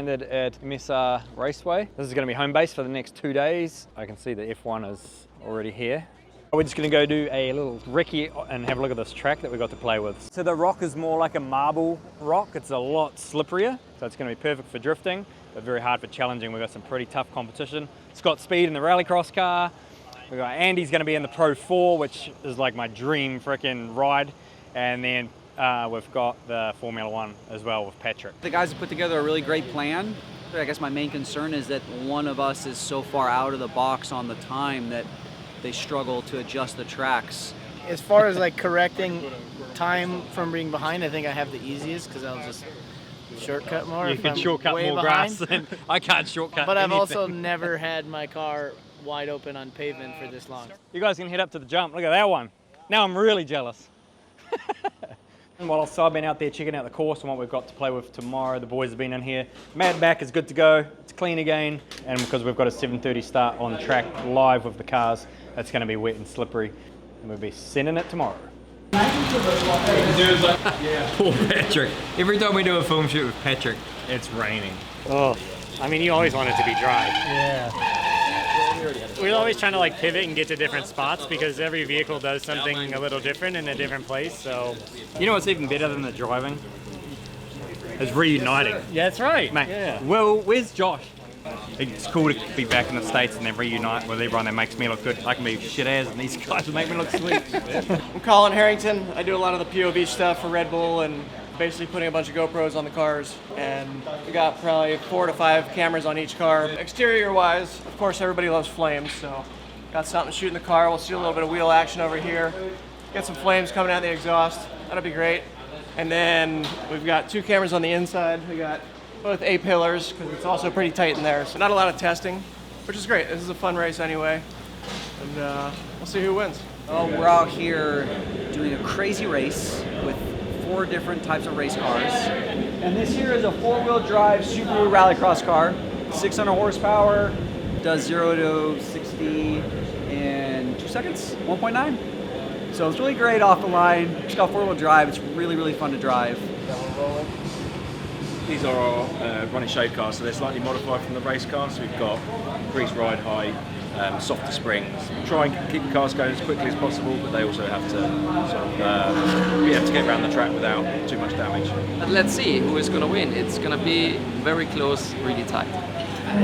landed at MSR Raceway. This is going to be home base for the next 2 days. I can see the F1 is already here. We're just going to go do a little recce and have a look at this track that we got to play with. So the rock is more like a marble rock. It's a lot slipperier, so it's going to be perfect for drifting, but very hard for challenging. We've got some pretty tough competition. It's got speed in the rallycross car. We've got Andy's going to be in the Pro 4, which is like my dream freaking ride. And then we've got the Formula 1 as well with Patrick. The guys have put together a really great plan. I guess my main concern is that one of us is so far out of the box on the time that they struggle to adjust the tracks. As far as like correcting time from being behind, I think I have the easiest because I'll just shortcut more. You can shortcut more grass than I can't shortcut But I've anything. also never had my car wide open on pavement for this long. You guys can head up to the jump. Look at that one. Now I'm really jealous. While I've been out there checking out the course and what we've got to play with tomorrow, the boys have been in here. Mad back is good to go. It's clean again. And because we've got a 7:30 start on track live with the cars, it's going to be wet and slippery. And we'll be sending it tomorrow. Poor Patrick. Every time we do a film shoot with Patrick, it's raining. Oh, I mean, you always want it to be dry. Yeah. We're always trying to like pivot and get to different spots because every vehicle does something a little different in a different place, so. You know what's even better than the driving? Is reuniting. Yeah, that's right. Mate, yeah. well, where's Josh? It's cool to be back in the States and then reunite with everyone that makes me look good. I can be shit ass and these guys make me look sweet. I'm Colin Harrington. I do a lot of the POV stuff for Red Bull and basically putting a bunch of GoPros on the cars. And we got probably 4 to 5 cameras on each car. Exterior wise, of course, everybody loves flames, so got something to shoot in the car. We'll see a little bit of wheel action over here. Get some flames coming out the exhaust. That'll be great. And then we've got 2 cameras on the inside. We got both A-pillars, because it's also pretty tight in there. So not a lot of testing, which is great. This is a fun race anyway. And we'll see who wins. Well, we're out here doing a crazy race with 4 different types of race cars. And this here is a 4-wheel drive Subaru Rallycross car. 600 horsepower, does 0 to 60 in 2 seconds, 1.9. So it's really great off the line. It's got 4-wheel drive. It's really, really fun to drive. These are our running shade cars, so they're slightly modified from the race cars. So we've got increased ride height, softer springs. Try and keep the cars going as quickly as possible, but they also have to sort of be able to get around the track without too much damage. Let's see who is going to win. It's going to be very close, really tight.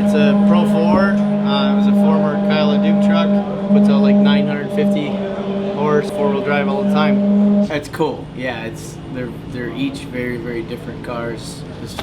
It's a Pro 4. It was a former Kyle Duke truck. Puts out like 950 horse, 4-wheel drive all the time. It's cool. Yeah, they're each very, very different cars. It's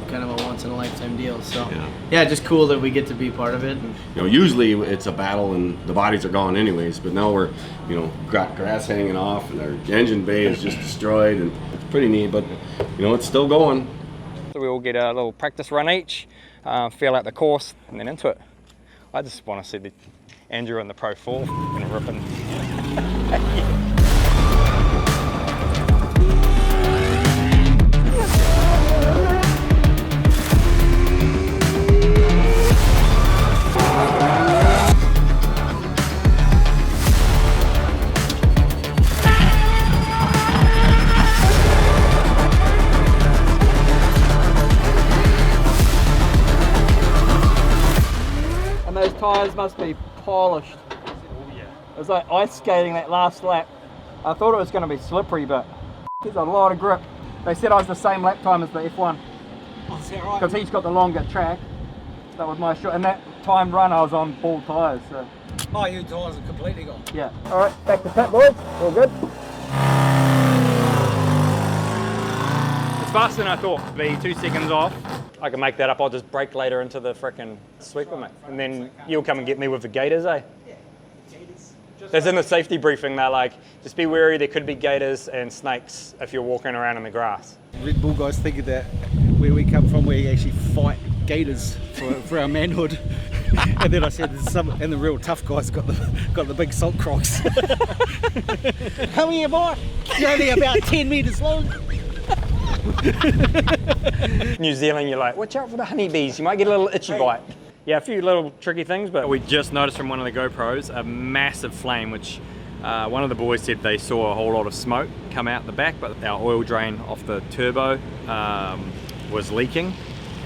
kind of a once-in-a-lifetime deal. So yeah, just cool that we get to be part of it. You know, usually it's a battle and the bodies are gone anyways, but now we're, you know, got grass hanging off and our engine bay is just destroyed, and it's pretty neat, but you know, it's still going. So we all get a little practice run each, feel out the course, and then into it. I just want to see the Andrew in the Pro 4 and ripping. And those tyres must be polished. It was like ice skating that last lap. I thought it was going to be slippery, but there's a lot of grip. They said I was the same lap time as the F1. Oh, is that right? Because he's got the longer track. That was my shot. And that time run I was on ball tyres. So. Oh, your tyres are completely gone. Yeah. All right, back to pit, boys. All good. It's faster than I thought. To be 2 seconds off. I can make that up. I'll just brake later into the frickin' sweeper, mate. And then you'll come and get me with the gators, eh? There's in the safety briefing, they're like, just be wary, there could be gators and snakes if you're walking around in the grass. Red Bull guys thinking that where we come from, we actually fight gators for our manhood. And then I said, there's some, and the real tough guys got the big salt crocs. Come here, boy. You're only about 10 metres long. New Zealand, you're like, watch out for the honeybees, you might get a little itchy bite. Yeah, a few little tricky things, but we just noticed from one of the GoPros a massive flame, which one of the boys said they saw a whole lot of smoke come out the back, but our oil drain off the turbo was leaking.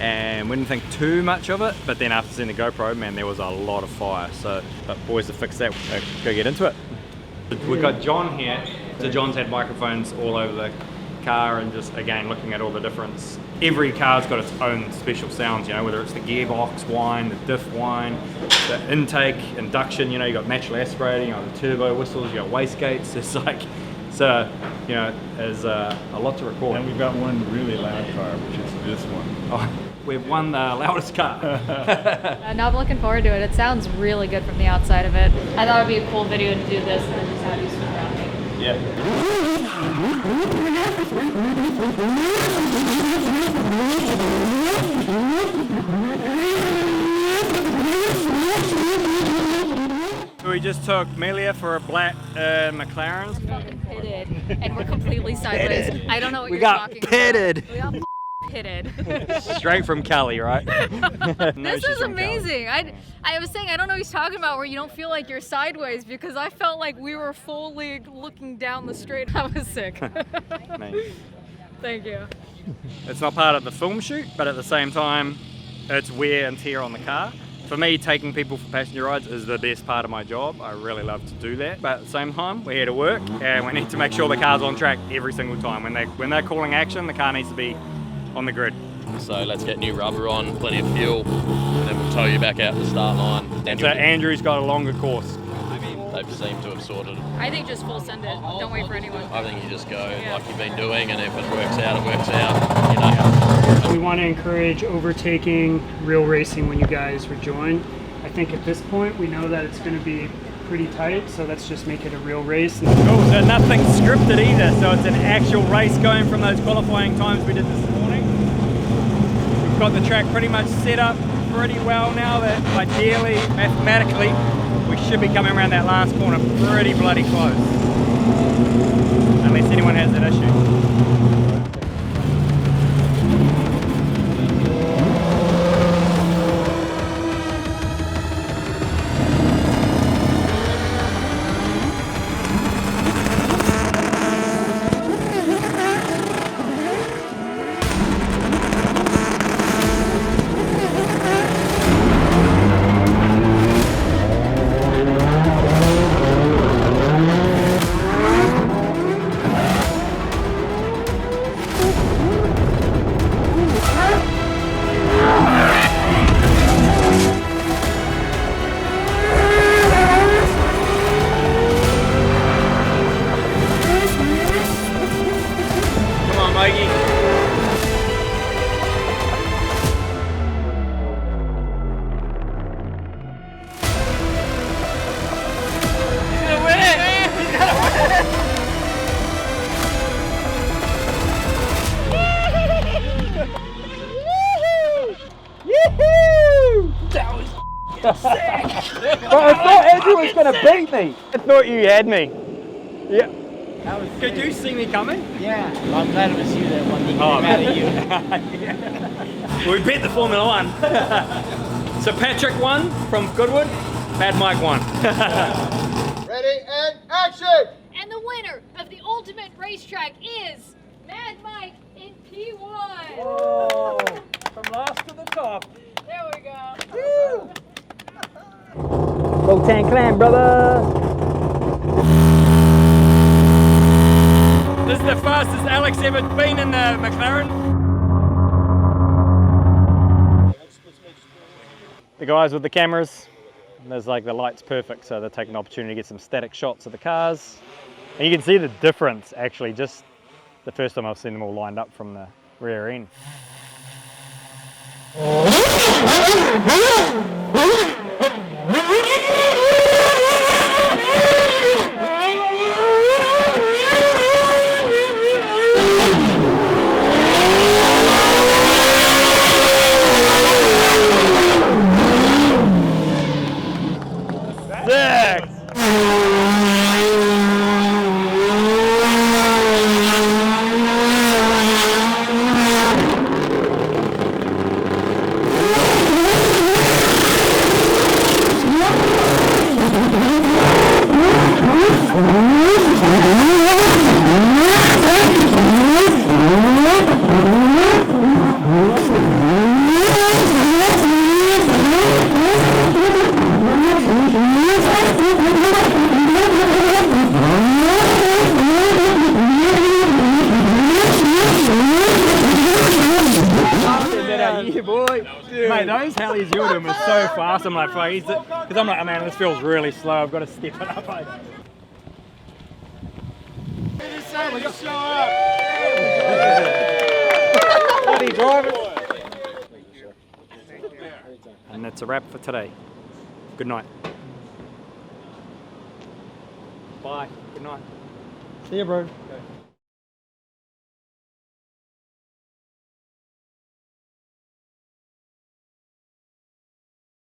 and we didn't think too much of it, but then after seeing the GoPro, man, there was a lot of fire. So, but boys, to fix that, go get into it. We've got John here. So John's had microphones all over the car, and just again looking at all the difference. Every car's got its own special sounds, you know, whether it's the gearbox whine, the diff whine, the intake, induction, you know, you got natural aspirating, you got the turbo whistles, you got wastegates. It's like, so, you know, there's a lot to record. And we've got one really loud car, which is this one. Oh, we've won the loudest car. No, I'm looking forward to it. It sounds really good from the outside of it. I thought it'd be a cool video to do this and then just have you swim around me. Yeah. We just took Melia for a black McLaren. Fucking pitted, and we're completely sideways. I don't know what We you're got talking pitted. about. We got pitted. Straight from Cali, right? This is amazing. I was saying, I don't know what he's talking about, where you don't feel like you're sideways, because I felt like we were fully looking down the straight. I was sick. Thank you. It's not part of the film shoot, but at the same time, it's wear and tear on the car. For me, taking people for passenger rides is the best part of my job. I really love to do that. But at the same time, we're here to work, and we need to make sure the car's on track every single time. When they're calling action, the car needs to be on the grid. So let's get new rubber on, plenty of fuel, and then we'll tow you back out to the start line. And so Andrew's got a longer course. They've seemed to have sorted it. I think just full send it. Don't wait for anyone. I think you just go like you've been doing, and if it works out, it works out. You know. We want to encourage overtaking, real racing when you guys rejoin. I think at this point we know that it's going to be pretty tight, so let's just make it a real race. Cool, so nothing scripted either, so it's an actual race going from those qualifying times we did this morning. We've got the track pretty much set up pretty well now that ideally, mathematically, we should be coming around that last corner pretty bloody close. Unless anyone has an issue. Bro, I thought Andrew was going to beat me. I thought you had me. Yeah. Could you see me coming? Yeah. Well, I'm glad it was you that won. He came out of you. Well, we beat the Formula One. So Patrick won from Goodwood, Mad Mike won. Ready and action! And the winner of the ultimate racetrack is Mad Mike in P1. Whoa. From last to the top. There we go. Woo! Rotan Clan, brother! This is the fastest Alex ever been in the McLaren. The guys with the cameras, there's like the light's perfect, so they're taking an opportunity to get some static shots of the cars. And you can see the difference actually, just the first time I've seen them all lined up from the rear end. Mate, those helis you're doing were so fast. I'm like, fuck, because I'm like, oh, man, this feels really slow. I've got to step it up. Bloody driver. And that's a wrap for today. Good night. Bye. Good night. See you, bro. Okay.